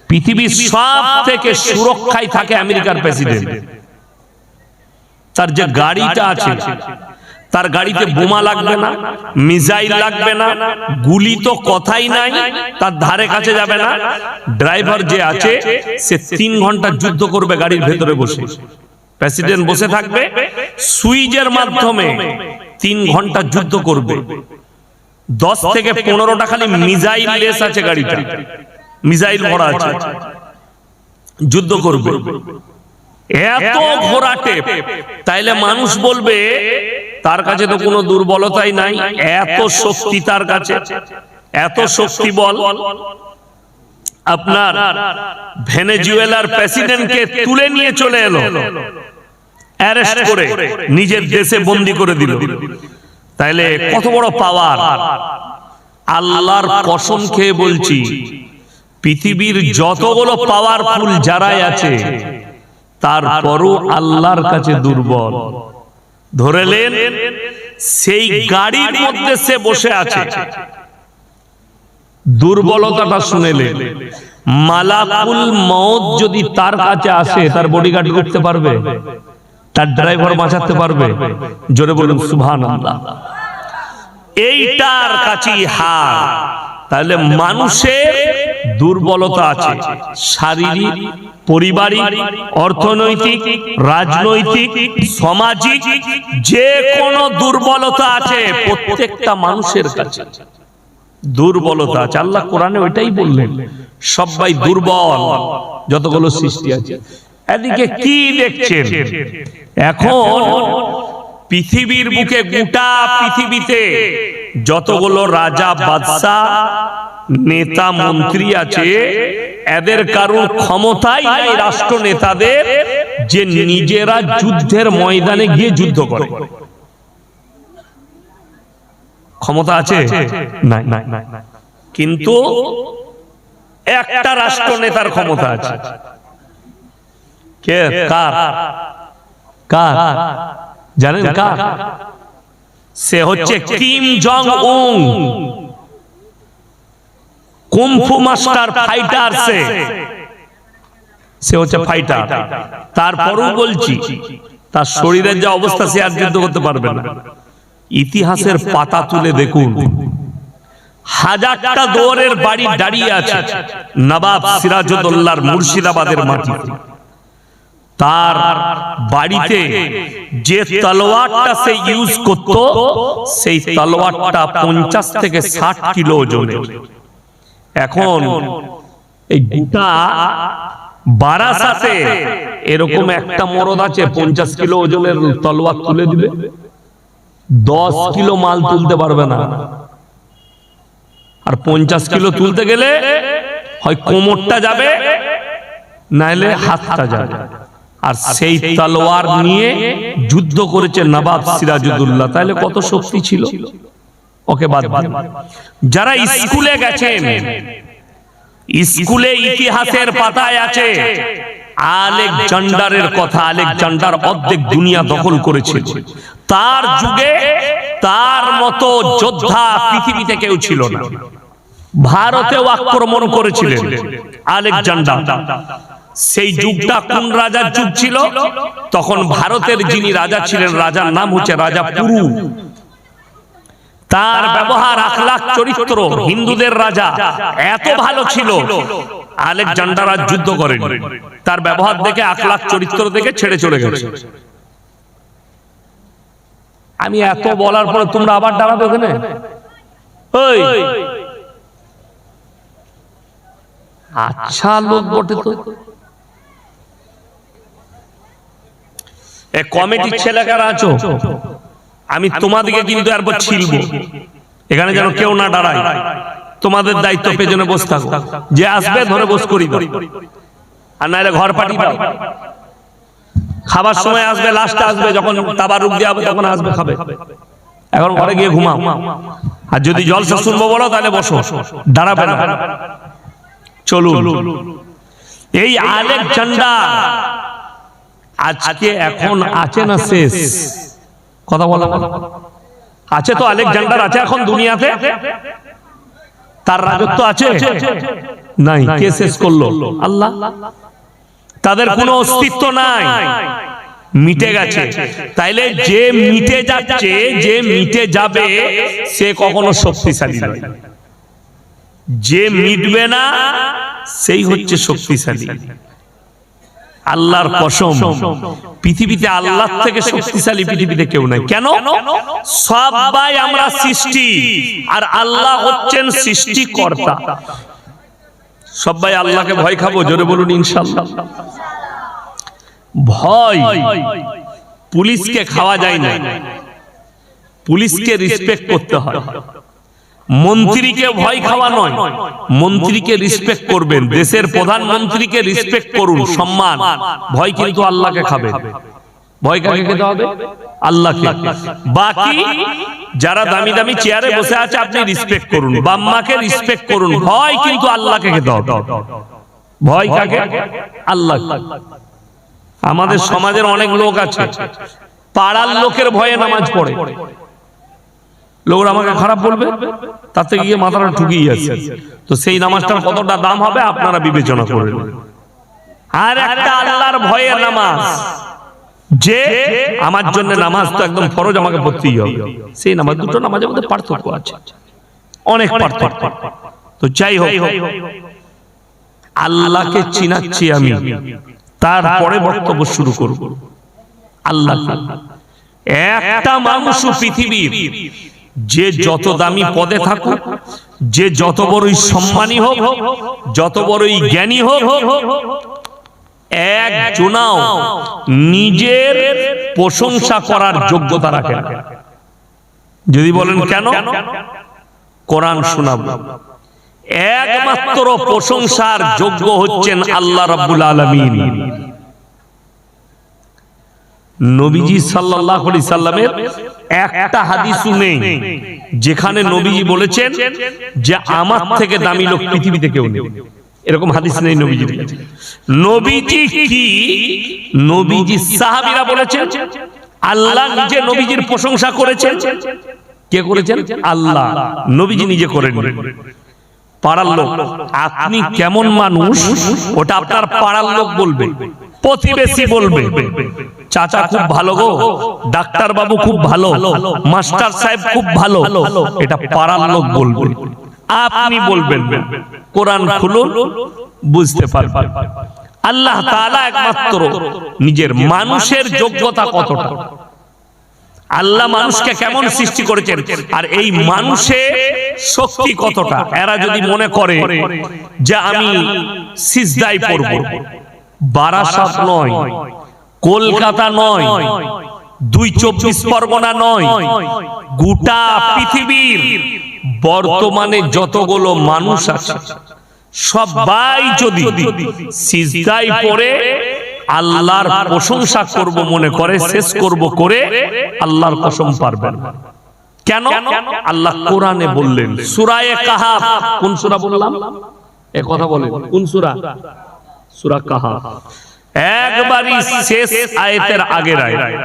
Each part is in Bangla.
পৃথিবীর সব থেকে সুরক্ষায় থাকে আমেরিকার প্রেসিডেন্ট। তার যে গাড়িটা আছে, তার গাড়িতে বোমা লাগবে না, মিসাইল লাগবে না, গুলি তো কথাই নাই, তার ধারে কাছে যাবে না। ড্রাইভার যে আছে সে 3 ঘন্টা যুদ্ধ করবে গাড়ির ভেতরে বসে। প্রেসিডেন্ট বসে থাকবে, সুইচের মাধ্যমে 3 ঘন্টা যুদ্ধ করবে। 10 থেকে 15টা খালি মিসাইল লেস আছে গাড়িটা, মিসাইল ভরা আছে, যুদ্ধ করবে। এত ঘোরাটে, তাইলে মানুষ বলবে তার কাছে তো কোনো দুর্বলতাই নাই, এত শক্তি তার কাছে, এত শক্তি বল। আপনার ভেনেজুয়েলার প্রেসিডেন্টকে তুলে নিয়ে চলে এলো, অ্যারেস্ট করে নিজের দেশে বন্দী করে দিল। তাইলে কত বড় পাওয়ার! আল্লাহর কসম খেয়ে বলছি, পৃথিবীর যতগুলো পাওয়ারফুল যারাই আছে তারপরও আল্লাহর কাছে দুর্বল। ধরেলেন সেই গাড়ির মধ্যে সে বসে আছে, দুর্বলতাটা শুনেলেন। মালাকুল মউত যদি তার কাছে আসে, তার বডিগার্ড করতে পারবে? তার ড্রাইভার বাঁচাতে পারবে? জোরে বলুন সুবহানাল্লাহ। এইটার কাছেই হার। তাহলে মানুষের দুর্বলতা আছে, শারীরিক, পারিবারিক, অর্থনৈতিক, রাজনৈতিক, সামাজিক, যে কোনো দুর্বলতা আছে প্রত্যেকটা মানুষের কাছে দুর্বলতা আছে। আল্লাহ কোরআনে ওইটাই বললেন, সবাই দুর্বল যতগুলো সৃষ্টি আছে। এদিকে কি দেখছেন? এখন পৃথিবীর বুকে, গোটা পৃথিবীতে যতগুলো রাজা, বাদশা, নেতা, মন্ত্রী আছে, এদের কারোর ক্ষমতাই নাই রাষ্ট্র নেতাদের যে নিজেরা যুদ্ধের ময়দানে গিয়ে যুদ্ধ করে। ক্ষমতা আছে? নাই। কিন্তু একটা রাষ্ট্র নেতার ক্ষমতা আছে। কে? কার? জানেন কার? সে হচ্ছে কিম জং উন, কুংফু মাস্টার, ফাইটার। সে হচ্ছে ফাইটার। তারপরও বলছি, তার শরীরের যা অবস্থা, সে আর যুদ্ধ করতে পারবে না। ইতিহাসের পাতা তুলে দেখুন, হাজারটা দৌড়ের বাড়ি দাঁড়িয়ে আছে নবাব সিরাজউদ্দৌলার মুর্শিদাবাদের মাটিতে। তার বাড়িতে যে তলোয়ারটা সে ইউজ করত, সেই তলোয়ারটা 50 থেকে 60 কিলো ওজনের। এখন এই গোটা বারাসাতে এরকম একটা মরদ আছে 50 কিলো ওজনের তলোয়ার তুলে দিবে, 10 কিলো মাল তুলতে পারবে না। আর 50 কিলো তুলতে গেলে হয় কোমরটা যাবে, নাইলে হাতটা যাবে। আর সেই তলোয়ার নিয়ে যুদ্ধ করেছে নবাব সিরাজউদ্দৌলা। তাহলে কত শক্তি ছিল! ওকে বাদ দিন। যারা স্কুলে গেছেন, স্কুলে ইতিহাসের পাতায় আছে আলেকজান্ডারের কথা। আলেকজান্ডার অর্ধেক দুনিয়া দখল করেছিল। তার যুগে তার মতো যোদ্ধা পৃথিবীতে কেউ ছিল না। ভারতেও আক্রমণ করেছিলেন আলেকজান্ডার। সেই যুগটা কোন রাজার যুগ ছিল? তখন ভারতের যিনি রাজা ছিলেন, রাজার নাম হচ্ছে রাজা পুরু। তার ব্যবহার, আখলাক, চরিত্র, হিন্দুদের রাজা এত ভালো ছিল, আলেকজান্ডার আর যুদ্ধ করেন। তার ব্যবহার দেখে, আখলাক, চরিত্র দেখে ছেড়ে চলে গেছে। আমি এত বলার পর তোমরা আবার দাঁড়াবে ওখানে? ওই আচ্ছা লোক বটে তো। কমিটির ছেলেকারা আছো, আমি তোমাদেরকে কিন্তু একবার ছিলব, এখানে যেন কেউ না দাঁড়ায়। তোমাদের দায়িত্ব পেছনে বসে থাকো, যে আসবে ধরে বস করি দাও, আর নাহলে ঘর পাঠিয়ে দাও। খাবার সময় আসবে, লাস্টে আসবে, যখন তাবারুক দেওয়া হবে তখন আসবে, খাবে। এখন ঘরে গিয়ে ঘুমাও। আর যদি জলসা শুনবো বলো তাহলে বসো, দাঁড়াবে না। চলুন। এই আলেকজান্ডার আজকে এখন আছে না শেষ? কথা বলা আছে তো, আলেকজান্ডার আছে এখন দুনিয়াতে। তার রাজত্ব আছে? নাই। কে শেষ করলো? আল্লাহ। তাদের কোনো অস্তিত্ব নাই, মিটে গেছে। তাইলে যে মিটে যাচ্ছে, যে মিটে যাবে, সে কখনো শক্তিশালী নয়। যে মিটবে না সেই হচ্ছে শক্তিশালী। আল্লাহর কসম, পৃথিবীতে আল্লাহর থেকে শক্তিশালী পৃথিবীতে কেউ নাই। কেন? সবাই আমরা সৃষ্টি, আর আল্লাহ হচ্ছেন সৃষ্টিকর্তা। সবাই আল্লাহকে ভয় খাবো? জোরে বলুন ইনশাআল্লাহ। ভয় পুলিশকে খাওয়া যায় না, পুলিশকে রেসপেক্ট করতে হয়। মন্ত্রীকে ভয় খাওয়া নয়, মন্ত্রীকে রেসপেক্ট করবেন। দেশের প্রধানমন্ত্রীকে রেসপেক্ট করুন, সম্মান। ভয় কিন্তু আল্লাহকে খাবে। ভয় কাকে খেতে হবে? আল্লাহকে। বাকি যারা দামি দামি চেয়ারে বসে আছে আপনি রেসপেক্ট করুন, বাম্মাকে রেসপেক্ট করুন। ভয় কিন্তু আল্লাহকে খেতে হবে। ভয় কাকে? আল্লাহ। আমাদের সমাজের অনেক লোক আছে পাড়ার লোকের ভয়ে নামাজ পড়ে। লোকরা আমাকে খারাপ বলবে, তাতে গিয়ে মাথাটা ঠুকিয়ে আছে। তো সেই নামাজটার কতটা দাম হবে আপনারা বিবেচনা করেন। আর একটা আল্লাহর ভয়ের নামাজ, যে আমার জন্য নামাজ তো একদম ফরজ, আমাকে পড়তেই হবে, সেই নামাজ। দুটো নামাজের মধ্যে পার্থক্য আছে, অনেক পার্থক্য। তো যাই হোক, আল্লাহকে চিনাচ্ছি আমি, তারপরে বক্তব্য শুরু করব। আল্লাহ একটা মানুষ পৃথিবীর, যে যত দামি পদে থাকুক, যে যত বড়ই সম্মানী হোক, যত বড়ই জ্ঞানী হোক, একজনাও নিজের প্রশংসা করার যোগ্যতা রাখে না। যদি বলেন কেন? কোরআন শোনাবো। একমাত্র প্রশংসার যোগ্য হচ্ছেন আল্লাহ রাব্বুল আলামিন। নবীজি সাল্লাল্লাহু আলাইহি সাল্লামের একটা হাদিসও নেই যেখানে নবীজি বলেছেন যে আমার থেকে দামি লোক পৃথিবীতে কেউ নেই। এরকম হাদিস নেই নবীজির কাছে। নবীজি কি, নবীজি সাহাবীরা বলেছেন, আল্লাহ নিজে নবীজির প্রশংসা করেছেন। কে করেছেন? আল্লাহ। নবীজি নিজে করেন। পাড়ার লোক, আপনি কেমন মানুষ ওটা আপনার পাড়ার লোক বলবে, প্রতিবেশী বলবে, চাচা খুব ভালো গো, ডাক্তার বাবু খুব ভালো, মাস্টার সাহেব খুব ভালো, এটা পাড়ার লোক বলবে। আপনি বলবেন না। কোরআন খুলুন, বুঝতে পারবেন। আল্লাহ তাআলা একমাত্র নিজের মানুষের যোগ্যতা কতটা, আল্লাহ মানুষকে কেমন সৃষ্টি করেছেন, আর এই মানুষের শক্তি কতটা। এরা যদি মনে করে যে আমি সিজদায় পড়ব, বারাসাত নয়, কলকাতা নয়, ২৪ পরগনা নয়, গোটা পৃথিবীর বর্তমানে যতগুলো মানুষ আছে সবাই যদি সিজদায় পড়ে আল্লাহর প্রশংসা করব মনে করে, শেষ করব করে, আল্লাহর কসম পারবেন। কেন? আল্লাহ কোরআনে বললেন, সূরা কাহাফ। কোন সূরা বললাম? এ কথা বলেন, কোন সূরা? সূরা কাহাফ। একবারই শেষ আয়াতের আগের আয়াত।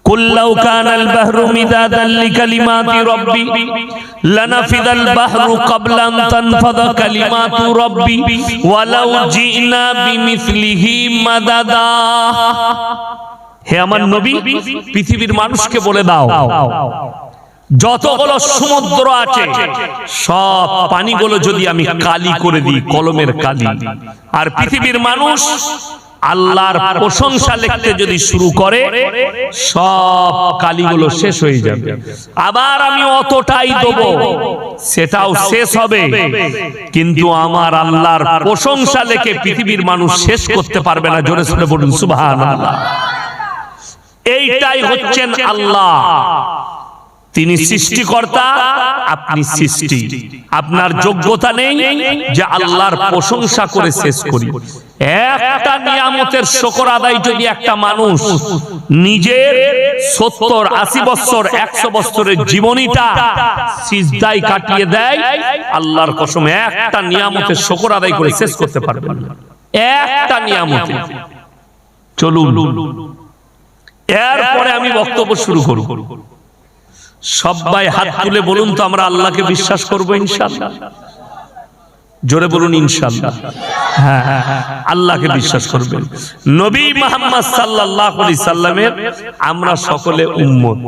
কুল লাউ কানাল বাহরু মিদাদান লিকালিমাতি রাব্বি লানাফিদাল বাহরু ক্বাবলা আন তানফাদা কালিমাতু রাব্বি ওয়ালাউ জিনা বিমিসলিহি মাদাদা। হে আমার নবী, পৃথিবীর মানুষকে বলে দাও, যতগুলো সমুদ্র আছে সব পানিগুলো যদি আমি কালি করে দিই, কলমের কালি, আর পৃথিবীর মানুষ আল্লাহর প্রশংসা লিখতে যদি শুরু করে, সব কালিগুলো শেষ হয়ে যাবে। আবার আমি অতটাই দেব, সেটাও শেষ হবে, কিন্তু আমার আল্লাহর প্রশংসা লিখে পৃথিবীর মানুষ শেষ করতে পারবে না। জোরে শুনে বলুন সুবহানাল্লাহ। এইটাই হচ্ছেন আল্লাহ। তিনি সৃষ্টিকর্তা, আপনি সৃষ্টি। আপনার যোগ্যতা নেই যে আল্লাহর প্রশংসা করে শেষ করি। একটা নিয়ামতের শুকর আদায় যদি একটা মানুষ নিজের 70, 80 বছর, 100 বছরের জীবনীটা সিজদায় কাটিয়ে দেয়, আল্লাহর কসম একটা নিয়ামতের শুকর আদায় করে শেষ করতে পারবে না। একটা নিয়ামতে। চলুন, এরপরে আমি বক্তব্য শুরু করব। সবাই হাত তুলে বলুন তো আমরা আল্লাহকে বিশ্বাস করব ইনশাআল্লাহ। জোরে বলুন ইনশাআল্লাহ। হ্যাঁ, আল্লাহকে বিশ্বাস করবেন। নবী মুহাম্মদ সাল্লাল্লাহু আলাইহি সাল্লামের আমরা সকলে উম্মত।